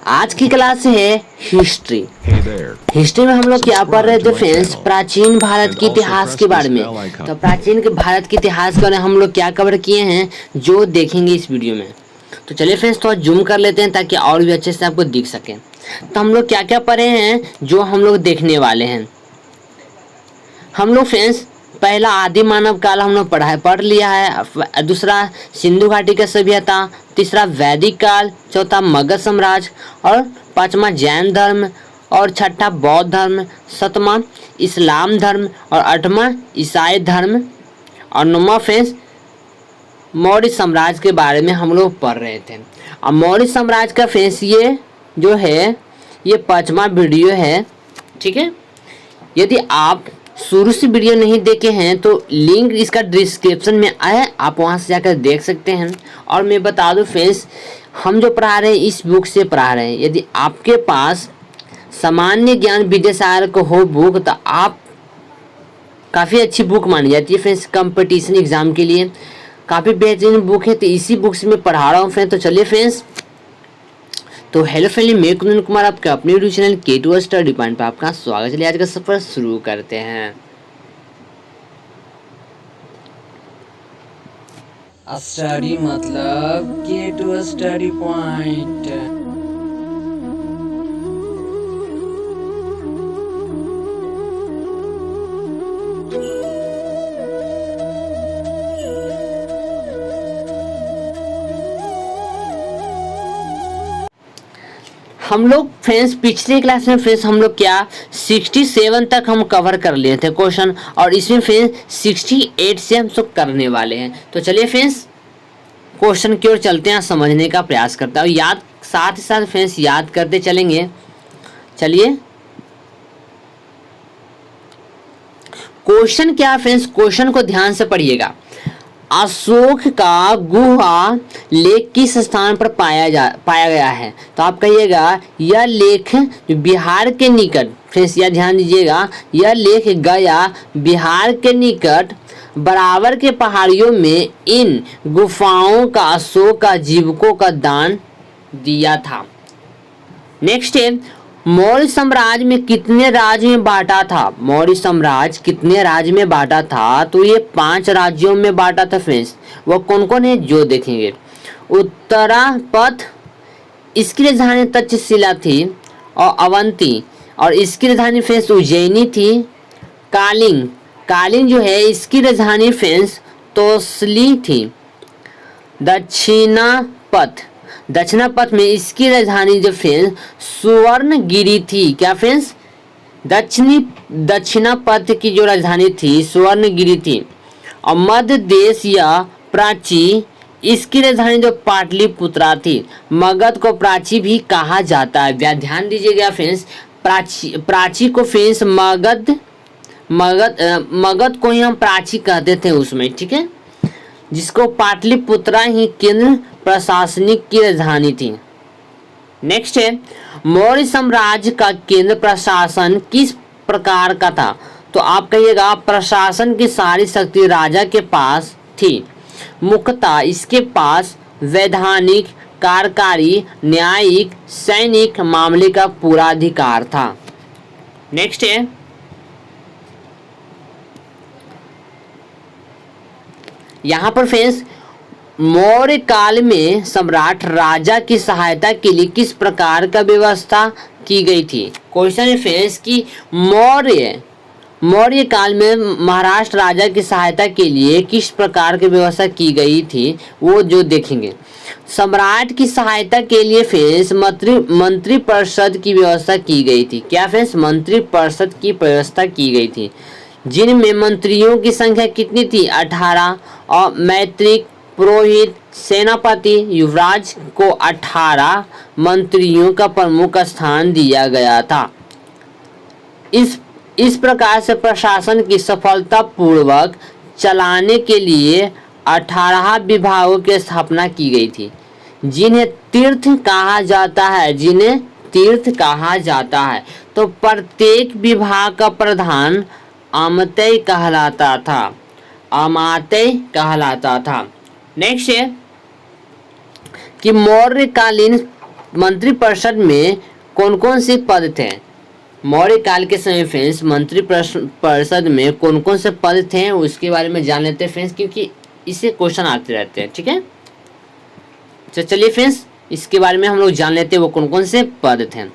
आज की क्लास है हिस्ट्री। हिस्ट्री में हम लोग क्या पढ़ रहे थे फ्रेंड्स? प्राचीन भारत के इतिहास के बारे में। तो प्राचीन के भारत के इतिहास के बारे में हम लोग क्या कवर किए हैं जो देखेंगे इस वीडियो में। तो चलिए फ्रेंड्स थोड़ा जूम कर लेते हैं ताकि और भी अच्छे से आपको दिख सके। तो हम लोग क्या क्या पढ़े हैं जो हम लोग देखने वाले हैं। हम लोग फ्रेंड्स पहला आदि मानव काल हम लोग पढ़ लिया है। दूसरा सिंधु घाटी का सभ्यता, तीसरा वैदिक काल, चौथा मगध साम्राज्य और पांचवा जैन धर्म और छठा बौद्ध धर्म, सातवां इस्लाम धर्म और आठवां ईसाई धर्म और नौवां फ्रेंड्स मौर्य साम्राज्य के बारे में हम लोग पढ़ रहे थे। अब मौर्य साम्राज्य का फ्रेंड्स ये जो है ये पांचवा वीडियो है, ठीक है। यदि आप शुरू से वीडियो नहीं देखे हैं तो लिंक इसका डिस्क्रिप्शन में आया, आप वहां से जाकर देख सकते हैं। और मैं बता दूं फ्रेंड्स हम जो पढ़ा रहे हैं इस बुक से पढ़ा रहे हैं। यदि आपके पास सामान्य ज्ञान विद्यासागर को हो बुक तो आप काफ़ी अच्छी बुक मानी जाती है फ्रेंड्स। कंपटीशन एग्जाम के लिए काफ़ी बेहतरीन बुक है, तो इसी बुक से मैं पढ़ा रहा हूँ फ्रेंड्स। तो चलिए फ्रेंड्स, तो हेलो फ्रेंड, मैं कुंदन कुमार आपका अपने YouTube channel K2 study point पर आपका स्वागत। चलिए आज का सफर शुरू करते हैं। स्टडी मतलब K2 स्टडी पॉइंट। हम लोग फ्रेंड्स पिछले क्लास में फ्रेंड्स हम लोग क्या 67 तक हम कवर कर लिए थे क्वेश्चन, और इसमें फ्रेंड्स 68 से हम सब करने वाले हैं। तो चलिए फ्रेंड्स क्वेश्चन की ओर चलते हैं, समझने का प्रयास करते हैं और याद साथ ही साथ फ्रेंड्स याद करते चलेंगे। चलिए क्वेश्चन क्या फ्रेंड्स, क्वेश्चन को ध्यान से पढ़िएगा। अशोक का गुहा लेख किस स्थान पर पाया गया है? तो आप कहिएगा यह लेख बिहार के निकट, फ्रेंड्स यह ध्यान दीजिएगा, यह लेख गया बिहार के निकट बराबर के पहाड़ियों में इन गुफाओं का अशोक का जीवकों का दान दिया था। नेक्स्ट है मौर्य साम्राज्य में कितने राज्य में बांटा था? मौर्य साम्राज्य कितने राज्य में बांटा था? तो ये 5 राज्यों में बांटा था फ्रेंड्स। वो कौन कौन है जो देखेंगे। उत्तरापथ, इसकी राजधानी तक्षशिला थी और अवंती, और इसकी राजधानी फ्रेंड्स उज्जैनी थी। कालिंग, कालिंग जो है इसकी राजधानी फ्रेंड्स तोसली थी। दक्षिणापथ, दक्षिणापथ में इसकी राजधानी जो फ्रेंड्स सुवर्णगिरी थी। क्या फ्रेंड्स? दक्षिणापथ की जो राजधानी थी सुवर्णगिरी थी। और मध्य देश या प्राची, इसकी राजधानी जो पाटलिपुत्रा थी। मगध को प्राची भी कहा जाता है, ध्यान दीजिएगा फ्रेंड्स। प्राची को फ्रेंड्स मगध को ही हम प्राची कहते थे उसमें, ठीक है, जिसको पाटलिपुत्रा ही केंद्र प्रशासनिक की राजधानी थी। नेक्स्ट है मौर्य साम्राज्य का केंद्र प्रशासन किस प्रकार का था? तो आप कहिएगा प्रशासन की सारी शक्ति राजा के पास थी। मुख्यतः इसके पास वैधानिक, कार्यकारी, न्यायिक, सैनिक मामले का पूरा अधिकार था। नेक्स्ट है यहाँ पर फ्रेंड्स मौर्य काल में सम्राट राजा की सहायता के लिए किस प्रकार का व्यवस्था की गई थी? क्वेश्चन है फ्रेंड्स कि मौर्य काल में महाराष्ट्र राजा की सहायता के लिए किस प्रकार की व्यवस्था की गई थी वो जो देखेंगे। सम्राट की सहायता के लिए फ्रेंड्स मंत्री परिषद की व्यवस्था की गई थी। क्या फ्रेंड्स? मंत्री परिषद की व्यवस्था की गई थी, जिनमें मंत्रियों की संख्या कितनी थी? 18, और मैत्रिक, पुरोहित, सेनापति, युवराज को 18 मंत्रियों का प्रमुख स्थान दिया गया था। इस प्रकार से प्रशासन की सफलता पूर्वक चलाने के लिए 18 विभागों की स्थापना की गई थी, जिन्हें तीर्थ कहा जाता है। तो प्रत्येक विभाग का प्रधान अमात्य कहलाता था। नेक्स्ट है कि मौर्यकालीन मंत्रिपरिषद में कौन कौन से पद थे? मौर्य काल के समय फ्रेंड्स मंत्री परिषद में कौन कौन से पद थे उसके बारे में जान लेते हैं फ्रेंड्स, क्योंकि इससे क्वेश्चन आते रहते हैं। ठीक है, तो चलिए फ्रेंड्स इसके बारे में हम लोग जान लेते हैं वो कौन कौन से पद थे।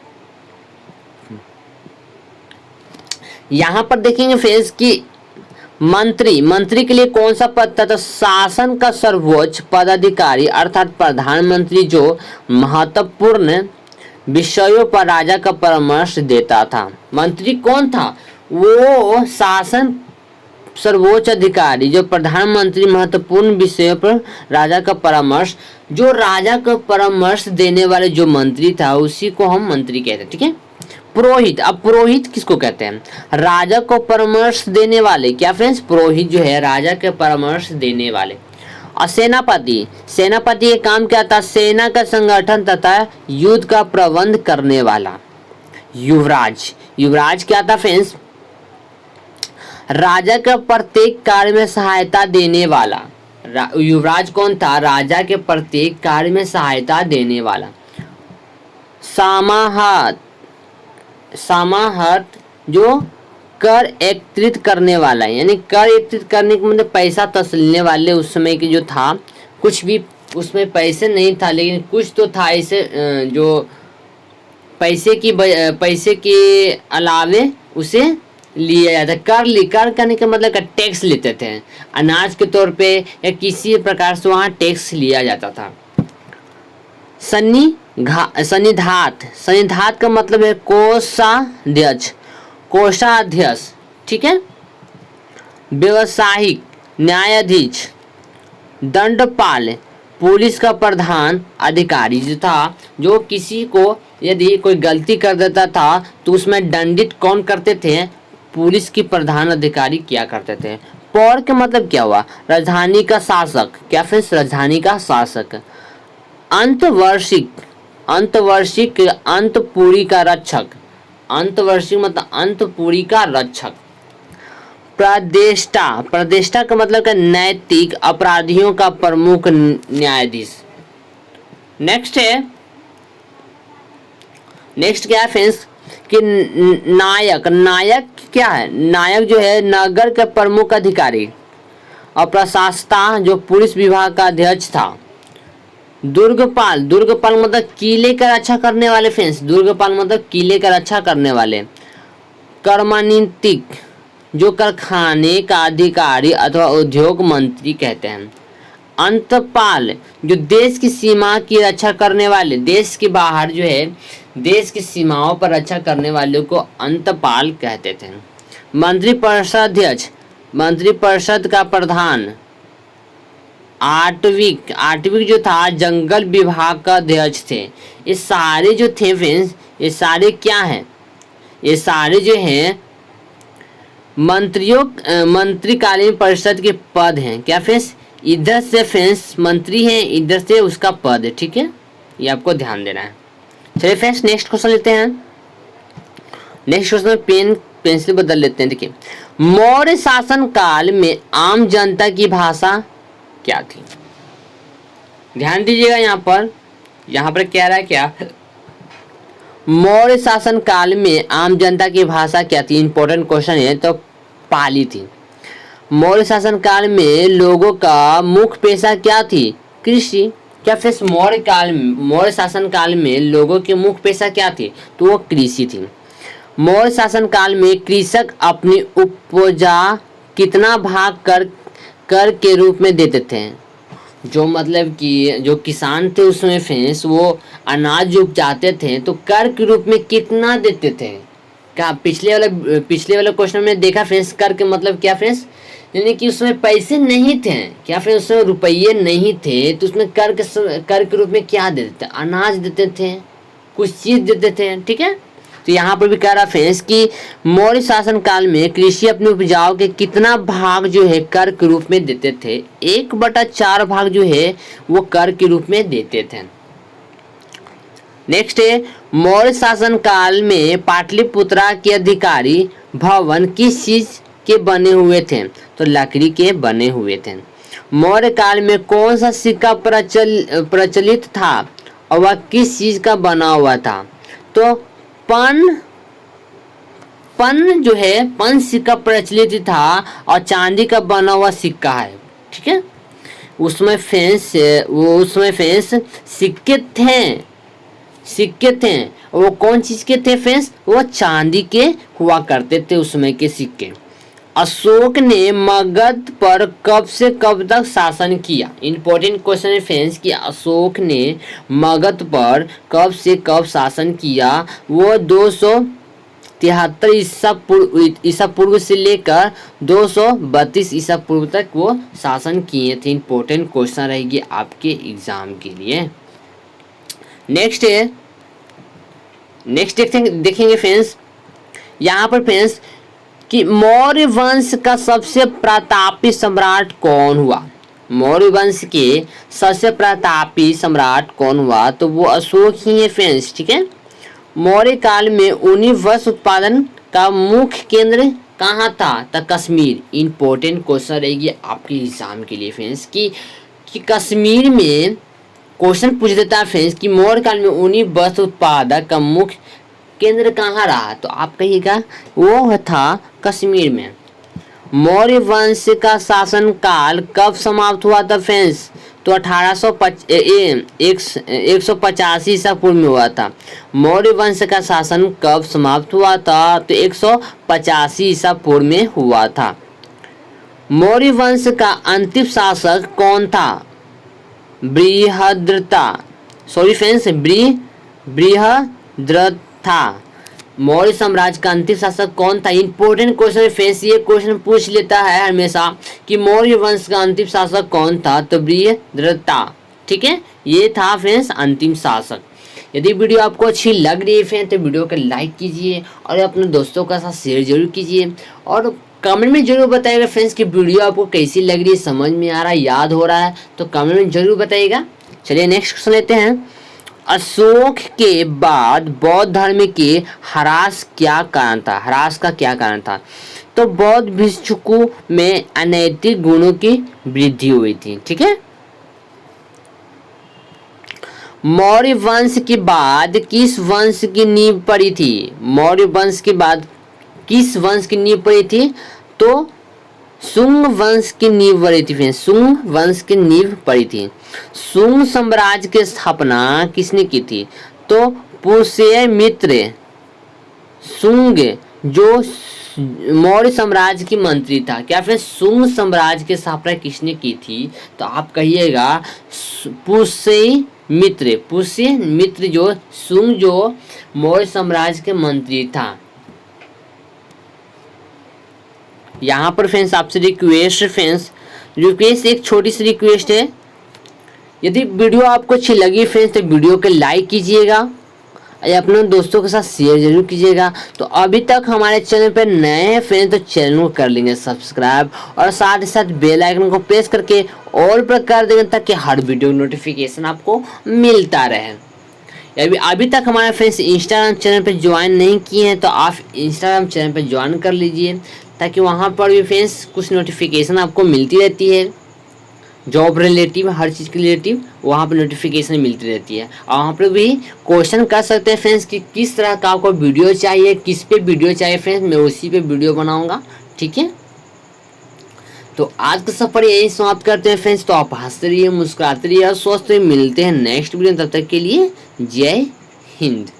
यहाँ पर देखेंगे फ्रेंड्स कि मंत्री के लिए कौन सा पद था? तो शासन का सर्वोच्च पदाधिकारी अर्थात प्रधानमंत्री, जो महत्वपूर्ण विषयों पर राजा का परामर्श देता था। मंत्री कौन था? वो शासन सर्वोच्च अधिकारी, जो प्रधानमंत्री, महत्वपूर्ण विषयों पर राजा का परामर्श, जो राजा का परामर्श देने वाले जो मंत्री था उसी को हम मंत्री कहते हैं। ठीक है, पुरोहित, अब पुरोहित किसको कहते हैं? राजा को परामर्श देने वाले। क्या फ्रेंड्स? पुरोहित जो है राजा के परामर्श देने वाले। और सेनापति, सेनापति का काम क्या था? सेना का संगठन तथा युद्ध का प्रबंध करने वाला। युवराज, युवराज क्या था फ्रेंड्स? राजा के प्रत्येक कार्य में सहायता देने वाला। युवराज कौन था? राजा के प्रत्येक कार्य में सहायता देने वाला। समाहर्त, समाहर्त जो कर एकत्रित करने वाला है, यानी कर एकत्रित करने के मतलब पैसा तसलने वाले। उस समय की जो था, कुछ भी उसमें पैसे नहीं था लेकिन कुछ तो था ऐसे जो पैसे के अलावे उसे लिया जाता। कर करने का मतलब का टैक्स लेते थे, अनाज के तौर पे या किसी प्रकार से वहाँ टैक्स लिया जाता था। सन्निधात, सन्निधात का मतलब है कोषाध्यक्ष, कोषाध्यक्ष। ठीक है, व्यवसायिक, न्यायाधीश, दंडपाल, पुलिस का प्रधान अधिकारी जो था, जो किसी को यदि कोई गलती कर देता था तो उसमें दंडित कौन करते थे? पुलिस की प्रधान अधिकारी किया करते थे। पौर का मतलब क्या हुआ? राजधानी का शासक। क्या फिर? राजधानी का शासक। अंतवर्षिक, अंतवर्षिक अंतपुरी का रक्षक, अंतवर्षिक मतलब अंतपुरी का रक्षक। प्रदेष्टा, प्रदेष्टा का मतलब क्या? नैतिक अपराधियों का प्रमुख न्यायाधीश। नेक्स्ट है, नेक्स्ट क्या है फ्रेंड्स कि नायक, नायक क्या है? नायक जो है नगर के प्रमुख अधिकारी। और प्रशासता जो पुलिस विभाग का अध्यक्ष था। दुर्गपाल, दुर्गपाल मतलब किले का रक्षा करने वाले फ्रेंड्स, दुर्गपाल मतलब किले का रक्षा करने वाले। कर्मनीतिक जो कारखाने का अधिकारी अथवा उद्योग मंत्री कहते हैं। अंतपाल जो देश की सीमा की रक्षा करने वाले, देश के बाहर जो है देश की सीमाओं पर रक्षा करने वालों को अंतपाल कहते थे। मंत्रिपरिषद अध्यक्ष, मंत्रिपरिषद का प्रधान। आटविक, आटविक जो था जंगल विभाग का अध्यक्ष थे। ये सारे जो थे फ्रेंड्स, ये सारे क्या हैं? ये सारे जो हैं मंत्रिकालीन परिषद के पद हैं। क्या फ्रेंड्स? इधर से फ्रेंड्स मंत्री हैं, इधर से उसका पद है। ठीक है, ये आपको ध्यान देना है। चलिए फ्रेंड्स नेक्स्ट क्वेश्चन लेते हैं। नेक्स्ट क्वेश्चन में पेन पेंसिल बदल लेते हैं। देखिए, मौर्य शासन काल में आम जनता की भाषा क्या थी? ध्यान दीजिएगा यहाँ पर कह रहा है क्या? मौर्य शासन काल में आम जनता की भाषा क्या थी? इंपॉर्टेंट क्वेश्चन है। तो पाली थी। मौर्य शासन काल में लोगों का मुख्य पेशा क्या थी? कृषि। क्या फिर मौर्य शासन काल में लोगों के मुख्य पेशा क्या थी? तो वो कृषि थी। मौर्य शासन काल में कृषक अपनी उपजा कितना भाग कर के रूप में देते थे? जो मतलब कि जो किसान थे उसमें फ्रेंड्स वो अनाज उपजाते थे तो कर के रूप में कितना देते थे? क्या पिछले वाले क्वेश्चन में देखा फ्रेंड्स, कर के मतलब क्या फ्रेंड्स? यानी कि उसमें पैसे नहीं थे। क्या फ्रेंड्स? उसमें रुपये नहीं थे तो उसमें कर के रूप में क्या देते थे? अनाज देते थे, कुछ चीज देते थे। ठीक है, तो यहाँ पर भी कह रहा फ्रेंड्स कि मौर्य शासन काल में कृषि अपने उपजाऊ के कितना भाग जो है कर के रूप में देते थे? 1/4 भाग जो है वो कर के रूप में देते थे। नेक्स्ट है, मौर्य शासन काल में पाटलिपुत्रा के अधिकारी भवन किस चीज के बने हुए थे? तो लकड़ी के बने हुए थे। मौर्य काल में कौन सा सिक्का प्रचलित था? और वह किस चीज का बना हुआ था? तो पन जो है, पन सिक्का प्रचलित था और चांदी का बना हुआ सिक्का है, ठीक है। उसमें फ्रेंड्स सिक्के थे। वो कौन चीज के थे फ्रेंड्स? वो चांदी के हुआ करते थे उसमें के सिक्के। अशोक ने मगध पर कब से कब तक शासन किया? इंपॉर्टेंट क्वेश्चन है फ्रेंड्स कि अशोक ने मगध पर कब से कब शासन किया? वो 273 ईसा पूर्व से लेकर 232 ईसा पूर्व तक वो शासन किए थे। इंपॉर्टेंट क्वेश्चन रहेगी आपके एग्जाम के लिए। नेक्स्ट देखेंगे फ्रेंड्स, यहाँ पर फ्रेंड्स कि मौर्य वंश का सबसे प्रतापी सम्राट कौन हुआ? मौर्य वंश के सबसे प्रतापी सम्राट कौन हुआ? तो वो अशोक ही है फ्रेंड्स, ठीक है। मौर्य काल में ऊनी वस्त्र उत्पादन का मुख्य केंद्र कहाँ था? तो कश्मीर। इंपॉर्टेंट क्वेश्चन रहेगी आपके एग्जाम के लिए फ्रेंड्स कि कश्मीर में क्वेश्चन पूछ देता है फ्रेंड्स कि मौर्य काल में ऊनी वस्त्र उत्पादक का मुख्य केंद्र कहाँ रहा? तो आप कहिएगा वो था कश्मीर में। मौर्य वंश का शासन काल कब समाप्त हुआ था फ्रेंड्स? तो 185 ईसा पूर्व में हुआ था। मौर्य वंश का शासन कब समाप्त हुआ था? तो 185 ईसा पूर्व में हुआ था। मौर्य वंश का अंतिम शासक कौन था? बृहद्रथा। मौर्य साम्राज्य का अंतिम शासक कौन था? इंपॉर्टेंट क्वेश्चन फ्रेंड्स, ये क्वेश्चन पूछ लेता है हमेशा कि मौर्य वंश का अंतिम शासक कौन था? तो बृहद्रथा, ठीक है। ये था फ्रेंड्स अंतिम शासक। यदि वीडियो आपको अच्छी लग रही है फ्रेंड्स तो वीडियो को लाइक कीजिए और अपने दोस्तों के साथ शेयर जरूर कीजिए और कमेंट में जरूर बताइएगा फ्रेंड्स कि वीडियो आपको कैसी लग रही है, समझ में आ रहा है, याद हो रहा है, तो कमेंट में जरूर बताइएगा। चलिए नेक्स्ट क्वेश्चन लेते हैं। अशोक के बाद बौद्ध धर्म के ह्रास क्या कारण था? ह्रास का क्या कारण था? तो बौद्ध भिक्षुकों में अनैतिक गुणों की वृद्धि हुई थी, ठीक है। मौर्य वंश के बाद किस वंश की नींव पड़ी थी? मौर्य वंश के बाद किस वंश की नींव पड़ी थी? तो शुंग वंश की नींव पड़ी थी। शुंग वंश की नींव पड़ी थी। शुंग साम्राज्य की स्थापना किसने की थी? तो पुष्यमित्र शुंग जो मौर्य साम्राज्य की मंत्री था। क्या फिर शुंग साम्राज्य की स्थापना किसने की थी? तो आप कहिएगा पुष्यमित्र जो शुंग जो मौर्य साम्राज्य के मंत्री था। यहाँ पर फ्रेंड्स आपसे रिक्वेस्ट एक छोटी सी रिक्वेस्ट है, यदि वीडियो आपको अच्छी लगी फ्रेंड्स तो वीडियो को लाइक कीजिएगा और अपने दोस्तों के साथ शेयर जरूर कीजिएगा। तो अभी तक हमारे चैनल पर नए हैं फ्रेंड्स तो चैनल को कर लेंगे सब्सक्राइब और साथ ही साथ बेल आइकन को प्रेस करके ऑल पर कर देंगे ताकि हर वीडियो नोटिफिकेशन आपको मिलता रहे। अभी तक हमारे फ्रेंड्स इंस्टाग्राम चैनल पर ज्वाइन नहीं किए हैं तो आप इंस्टाग्राम चैनल पर ज्वाइन कर लीजिए ताकि वहाँ पर भी फ्रेंड्स कुछ नोटिफिकेशन आपको मिलती रहती है, जॉब रिलेटिव, हर चीज़ के रिलेटिव वहाँ पर नोटिफिकेशन मिलती रहती है। और वहाँ पर भी क्वेश्चन कर सकते हैं फ्रेंड्स कि किस तरह का आपको वीडियो चाहिए, किस पे वीडियो चाहिए फ्रेंड्स, मैं उसी पे वीडियो बनाऊँगा, ठीक है। तो आज का सफर यही समाप्त करते हैं फ्रेंड्स। तो आप हंसते रहिए, मुस्कुराते रहिए और स्वस्थ रहिए। मिलते हैं नेक्स्ट वीडियो, तब तक के लिए जय हिंद।